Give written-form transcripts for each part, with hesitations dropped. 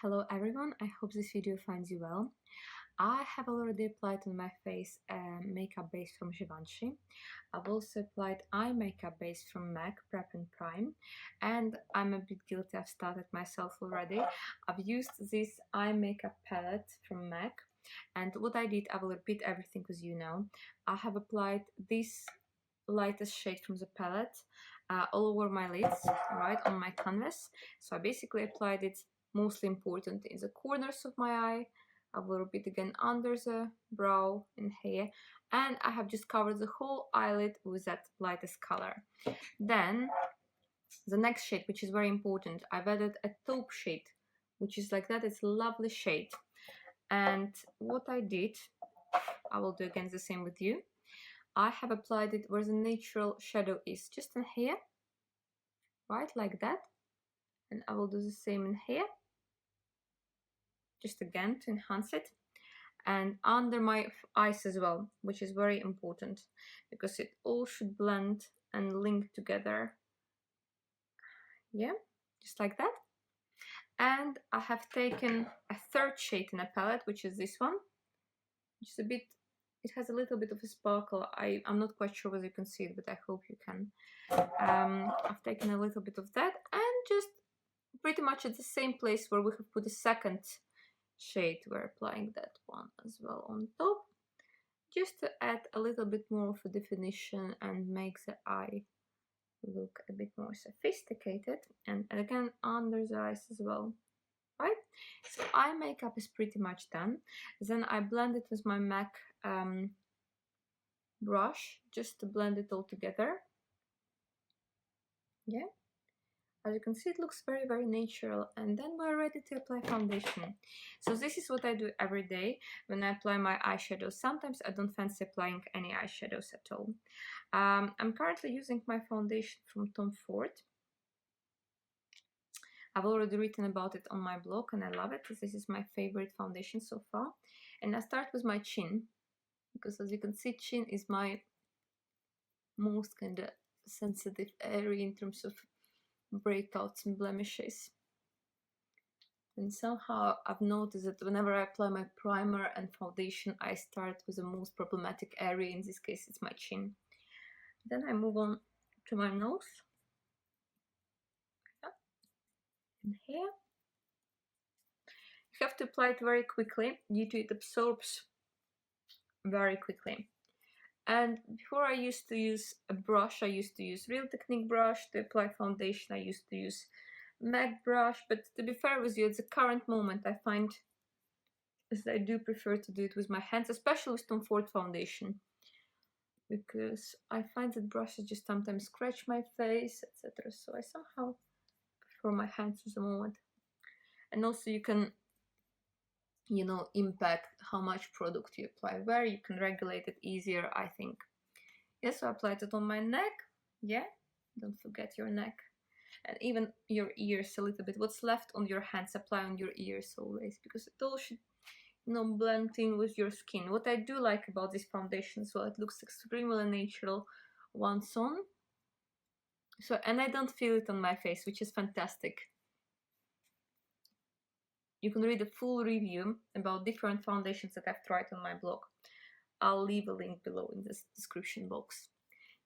Hello everyone, I hope this video finds you well. I have already applied on my face a makeup base from Givenchy. I've also applied eye makeup base from MAC PREP+PRIME, and I'm a bit guilty, I've started myself already. I've used this eye makeup palette from MAC, and what I did, I will repeat everything with you now. I have applied this lightest shade from the palette all over my lids, right, on my canvas. So I basically applied it mostly important in the corners of my eye. I will repeat again under the brow and here, and I have just covered the whole eyelid with that lightest color. Then the next shade, which is very important, I've added a taupe shade, which is like that. It's a lovely shade. And what I did, I will do again the same with you. I have applied it where the natural shadow is, just in here, right, like that. And I will do the same in here, just again to enhance it, and under my eyes as well, which is very important because it all should blend and link together. Yeah, just like that. And I have taken a third shade in a palette, which is this one, which is a bit, it has a little bit of a sparkle. I'm not quite sure whether you can see it, but I hope you can. I've taken a little bit of that, and just pretty much at the same place where we have put the second shade, we're applying that one as well on top, just to add a little bit more of a definition and make the eye look a bit more sophisticated, and again under the eyes as well, right? So eye makeup is pretty much done. Then I blend it with my MAC brush just to blend it all together. Yeah, as you can see, it looks very, very natural. And then we're ready to apply foundation. So this is what I do every day when I apply my eyeshadow. Sometimes I don't fancy applying any eyeshadows at all. I'm currently using my foundation from Tom Ford. I've already written about it on my blog and I love it. This is my favorite foundation so far. And I start with my chin, because as you can see, chin is my most kind of sensitive area in terms of breakouts and blemishes. And somehow I've noticed that whenever I apply my primer and foundation, I start with the most problematic area. In this case, it's my chin. Then I move on to my nose. And here. You have to apply it very quickly due to it absorbs very quickly. And before I used to use a brush, I used to use Real Technique brush to apply foundation. I used to use MAC brush, but to be fair with you, at the current moment, I find that I do prefer to do it with my hands, especially with Tom Ford foundation, because I find that brushes just sometimes scratch my face, etc. So I somehow prefer my hands at the moment. And also you can, you know, impact how much product you apply, where you can regulate it easier, I think. Yes, so I applied it on my neck. Yeah, don't forget your neck. And even your ears a little bit. What's left on your hands, apply on your ears always, because it all should, you know, blend in with your skin. What I do like about this foundation as well, it looks extremely natural once on. So, and I don't feel it on my face, which is fantastic. You can read a full review about different foundations that I've tried on my blog. I'll leave a link below in the description box.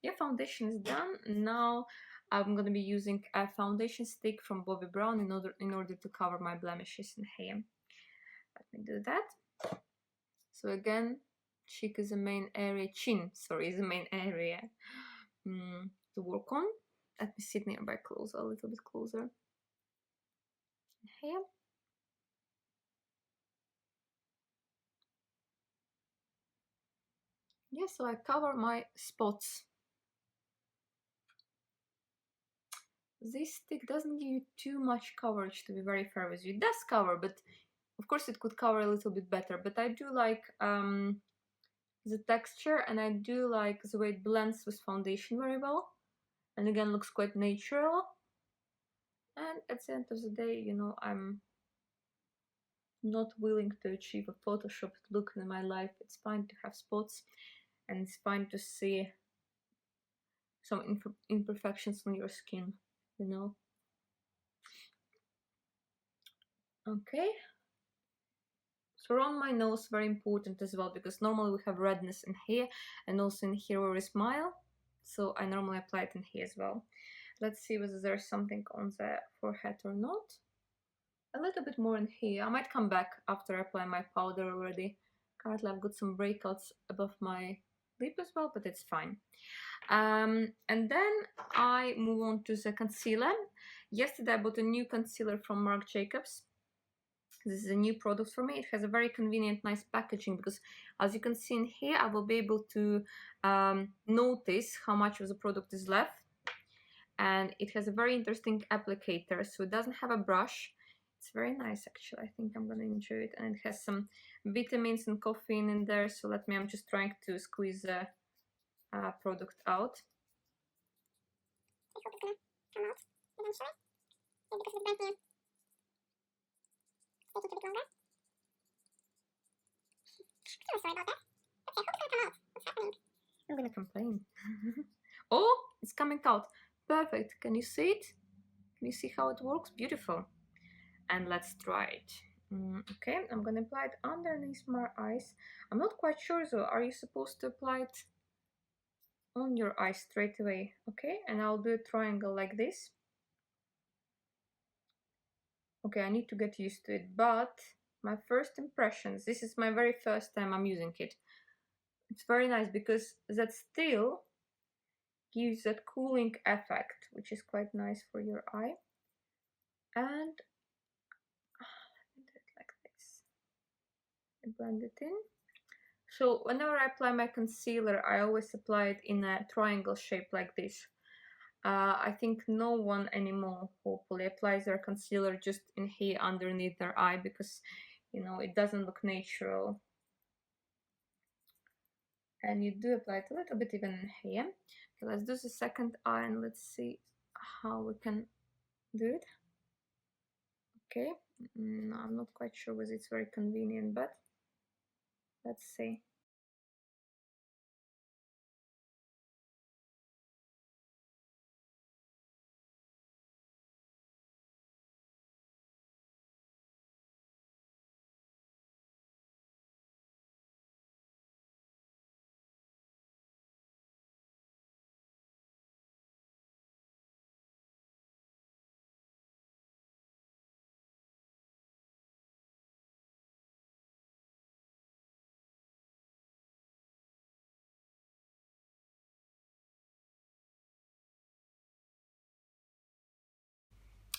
Yeah, foundation is done. Now I'm going to be using a foundation stick from Bobbi Brown in order to cover my blemishes in hair. Let me do that. So again, cheek is the main area, chin, sorry, is the main area to work on. Let me sit nearby closer, a little bit closer. Here. Yeah, so I cover my spots. This stick doesn't give you too much coverage, to be very fair with you. It does cover, but of course it could cover a little bit better. But I do like the texture, and I do like the way it blends with foundation very well. And again, looks quite natural. And at the end of the day, you know, I'm not willing to achieve a photoshopped look in my life. It's fine to have spots, and it's fine to see some imperfections on your skin, you know. Okay. So around my nose, very important as well, because normally we have redness in here and also in here where we smile. So I normally apply it in here as well. Let's see whether there's something on the forehead or not. A little bit more in here. I might come back after I apply my powder already. Currently I've got some breakouts above my lip as well, but it's fine. And then I move on to the concealer. Yesterday I bought a new concealer from Marc Jacobs. This is a new product for me. It has a very convenient, nice packaging, because as you can see in here, I will be able to notice how much of the product is left. And it has a very interesting applicator, so it doesn't have a brush. It's very nice, actually. I think I'm gonna enjoy it. And it has some vitamins and caffeine in there, so I'm just trying to squeeze the product out. I hope it's gonna come out eventually. Maybe because it's brand new. Take it a bit longer. I'm sorry about that. Okay, I hope it's gonna come out. What's happening? I'm gonna complain. Oh, it's coming out. Perfect. Can you see it? Can you see how it works? Beautiful. And let's try it. Okay, I'm gonna apply it underneath my eyes. I'm not quite sure though. Are you supposed to apply it on your eyes straight away? Okay, and I'll do a triangle like this. Okay, I need to get used to it, but my first impressions, this is my very first time I'm using it. It's very nice because that still gives that cooling effect, which is quite nice for your eye. And let me do it like this. I blend it in. So whenever I apply my concealer, I always apply it in a triangle shape like this. I think no one anymore, hopefully, applies their concealer just in here underneath their eye, because, you know, it doesn't look natural. And you do apply it a little bit even in here. Okay, let's do the second eye and let's see how we can do it. Okay, I'm not quite sure whether it's very convenient, but let's see.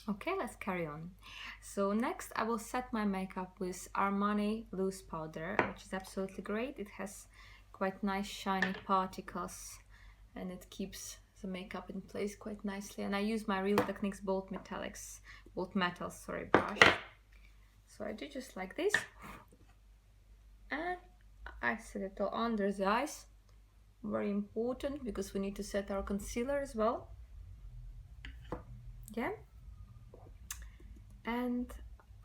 Okay, let's carry on. So next I will set my makeup with Armani loose powder, which is absolutely great. It has quite nice shiny particles and it keeps the makeup in place quite nicely. And I use my Real Techniques bold metals, sorry, brush. So I do just like this. And I set it all under the eyes. Very important because we need to set our concealer as well. Yeah. And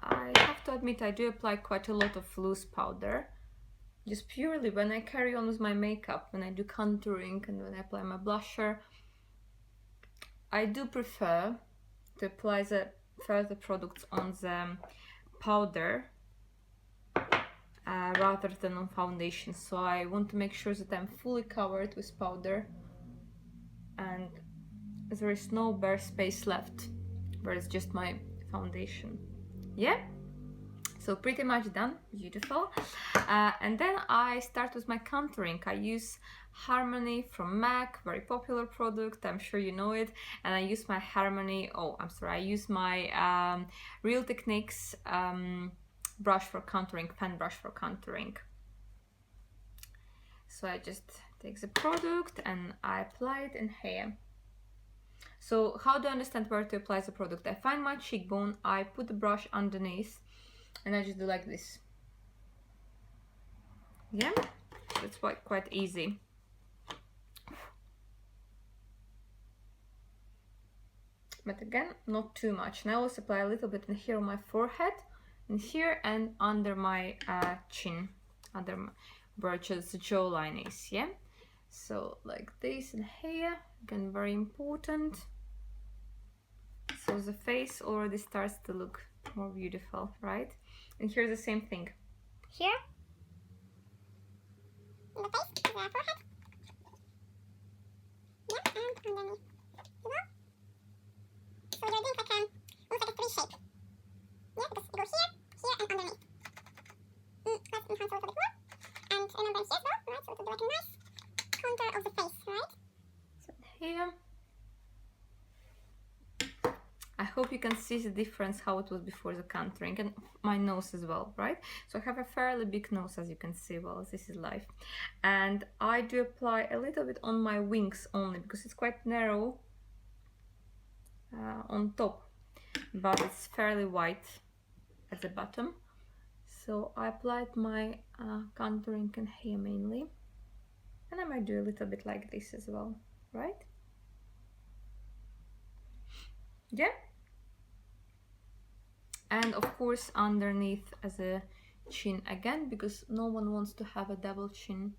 I have to admit I do apply quite a lot of loose powder, just purely when I carry on with my makeup, when I do contouring and when I apply my blusher. I do prefer to apply the further products on the powder rather than on foundation, so I want to make sure that I'm fully covered with powder and there is no bare space left where it's just my foundation. Yeah, so pretty much done. Beautiful. And then I start with my contouring. I use Harmony from MAC, very popular product, I'm sure you know it. And I use my I use my Real Techniques brush for contouring, fan brush for contouring. So I just take the product and I apply it in here. So how do I understand where to apply the product? I find my cheekbone, I put the brush underneath and I just do like this. Yeah, it's quite easy. But again, not too much. And I also apply a little bit in here on my forehead, in here and under my chin, where just the jawline is, yeah? So like this in here, again, very important. So the face already starts to look more beautiful, right? And here's the same thing. Here, in the face, the forehead. Yeah, and underneath. So you're doing like almost like a 3 shape. Yeah, because you go here, here, and underneath. Let's enhance a little bit more. And remember here as well, right? So it will be like a nice contour of the face, right? So here. I hope you can see the difference how it was before the contouring, and my nose as well, right? So I have a fairly big nose, as you can see. Well, this is life. And I do apply a little bit on my wings only because it's quite narrow on top, but it's fairly white at the bottom. So I applied my contouring and here mainly, and I might do a little bit like this as well, right? Yeah. And of course underneath as a chin again, because no one wants to have a double chin.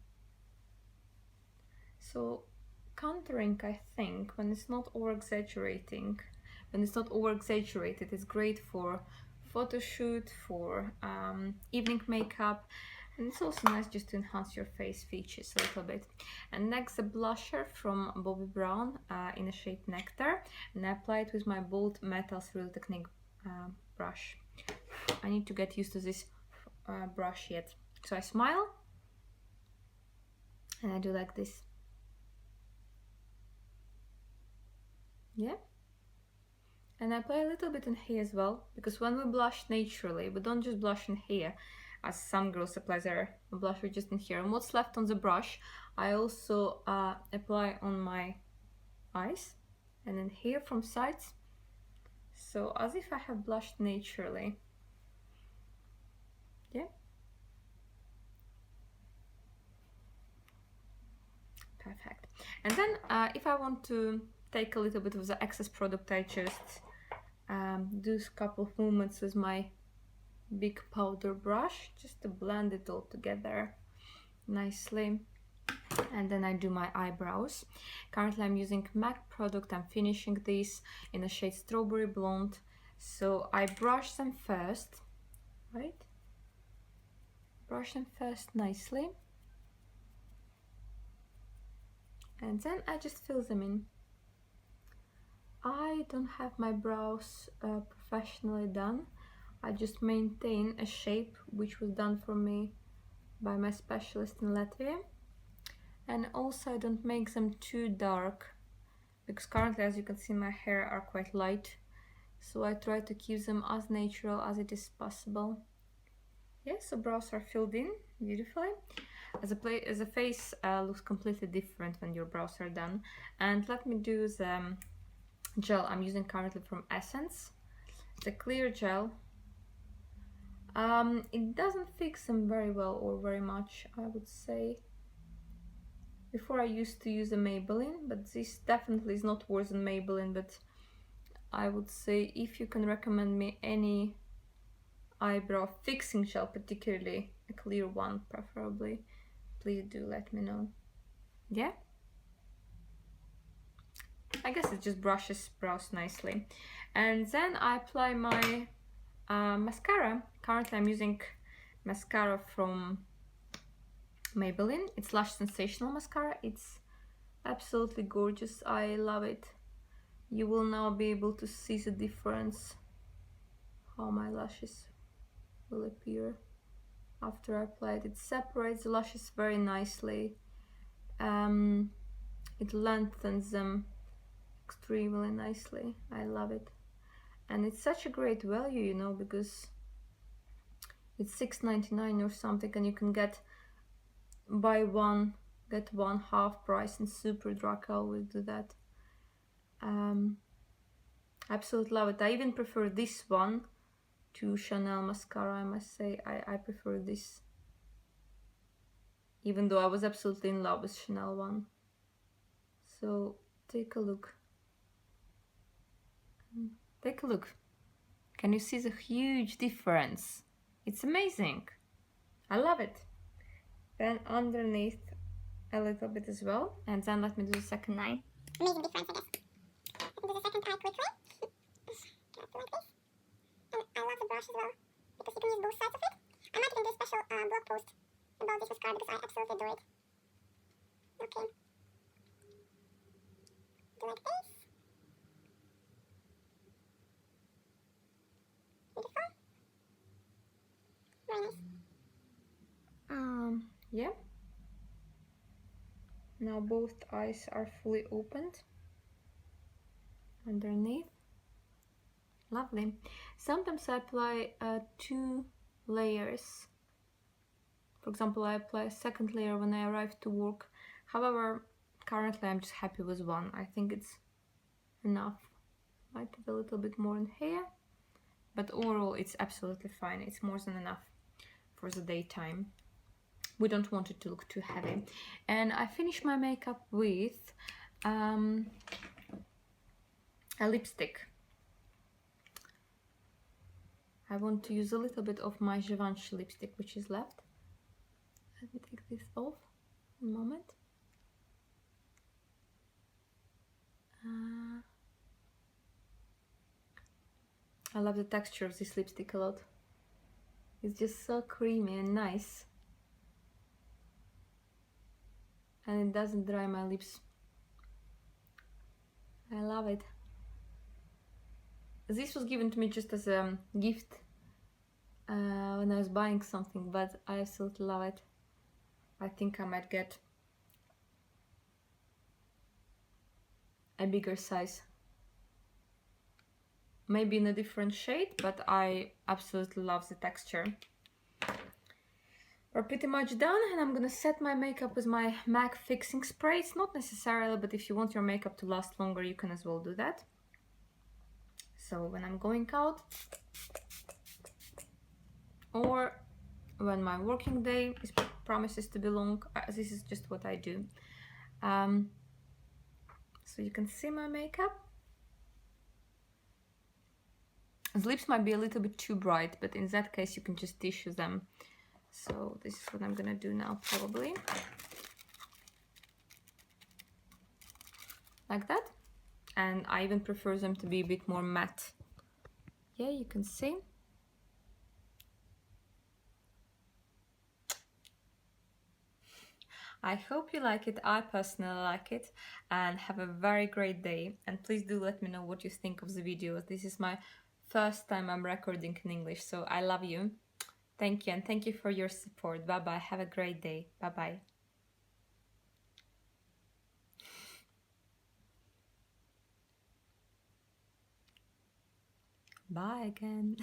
So contouring, I think, when it's not over-exaggerated, it's great for photo shoot, for evening makeup, and it's also nice just to enhance your face features a little bit. And next, the blusher from Bobbi Brown in the shade Nectar, and I apply it with my Bold Metals Real Technique brush. I need to get used to this brush yet. So I smile and I do like this. Yeah. And I apply a little bit in here as well, because when we blush naturally, we don't just blush in here, as some girls apply their blusher just in here. And what's left on the brush, I also apply on my eyes and then here from sides. So as if I have blushed naturally. Yeah. Perfect. And then if I want to take a little bit of the excess product, I just do a couple of movements with my big powder brush just to blend it all together nicely. And then I do my eyebrows. Currently I'm using MAC product. I'm finishing this in the shade Strawberry Blonde. So I brush them first, right? Brush them first nicely. And then I just fill them in. I don't have my brows professionally done. I just maintain a shape which was done for me by my specialist in Latvia. And also I don't make them too dark, because currently, as you can see, my hair are quite light. So I try to keep them as natural as it is possible. Yes, so brows are filled in beautifully. As a face looks completely different when your brows are done. And let me do the gel I'm using currently from Essence. It's a clear gel. It doesn't fix them very well or very much, I would say. Before I used to use a Maybelline, but this definitely is not worse than Maybelline. But I would say if you can recommend me any eyebrow fixing gel, particularly a clear one preferably, please do let me know. Yeah, I guess it just brushes brows nicely. And then I apply my mascara. Currently I'm using mascara from Maybelline. It's Lush Sensational Mascara. It's absolutely gorgeous. I love it. You will now be able to see the difference, how my lashes will appear after I apply it. It separates the lashes very nicely. It lengthens them extremely nicely. I love it. And it's such a great value, you know, because it's $6.99 or something, and you can get buy one get one half price in Superdrug. I always do that. Absolutely love it. I even prefer this one to Chanel mascara, I must say. I prefer this, even though I was absolutely in love with Chanel one. So take a look. Take a look. Can you see the huge difference? It's amazing. I love it. Then underneath a little bit as well. And then let me do the second eye. Amazing difference, I guess. Let me do the second eye quickly. Like this. And I love the brush as well, because you can use both sides of it. I might even do a special blog post about this mascara because I absolutely adore it. Okay. Do like this. Beautiful. Very nice. Yeah. Now both eyes are fully opened underneath. Lovely. Sometimes I apply 2 layers. For example, I apply a second layer when I arrive to work. However, currently I'm just happy with one. I think it's enough. Might put a little bit more in here, but overall it's absolutely fine. It's more than enough for the daytime. We don't want it to look too heavy. And I finish my makeup with a lipstick. I want to use a little bit of my Givenchy lipstick which is left. Let me take this off a moment. I love the texture of this lipstick a lot. It's just so creamy and nice. And it doesn't dry my lips. I love it. This was given to me just as a gift when I was buying something, but I absolutely love it. I think I might get a bigger size. Maybe in a different shade, but I absolutely love the texture. We're pretty much done, and I'm gonna set my makeup with my MAC fixing spray. It's not necessarily, but if you want your makeup to last longer, you can as well do that. So when I'm going out, or when my working day promises to be long, this is just what I do. So you can see my makeup. The lips might be a little bit too bright, but in that case you can just tissue them. So this is what I'm gonna do now, probably. Like that. And I even prefer them to be a bit more matte. Yeah, you can see. I hope you like it. I personally like it, and have a very great day. And please do let me know what you think of the video. This is my first time I'm recording in English, so I love you. Thank you, and thank you for your support. Bye bye. Have a great day. Bye bye. Bye again.